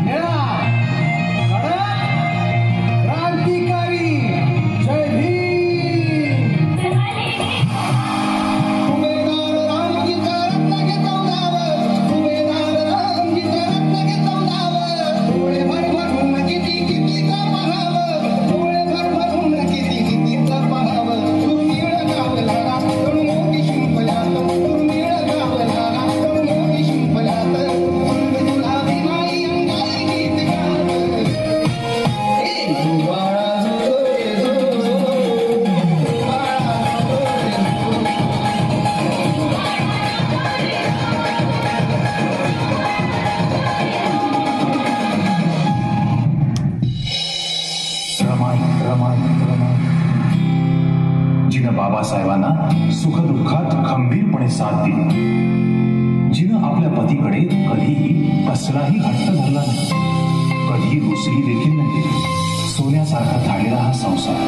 निळा, कडक, क्रांतिकारी. जय भीम. सुभेदार रामजीचा रत्न घेतो धाव, सुभेदार रामजीचा रत्न घेतो धाव. डोळे भरभरून किती कितीचा पहावं, डोळे भरभरून किती कितीचा पहावं. दुर्मिळ गावला तरुण मोठी शिंपल्यात, दुर्मिळ गावला तरुण मोठी शिंपल्यात. अंग गुलाबी माई अंगाई गीत गात. ए बाळा जो रे जो, बाळा जो रे जो. रमाई रमाई रमाई. जिनं बाबासाहेबांना सुखदुःखात खंबीरपणे साथ दिली, जिनं आपल्या पतीकडे कधीही कसलाही हट्ट धरला नाही, कधीही रुसली देखील नाही. सोन्यासारखा झालेला हा संसार.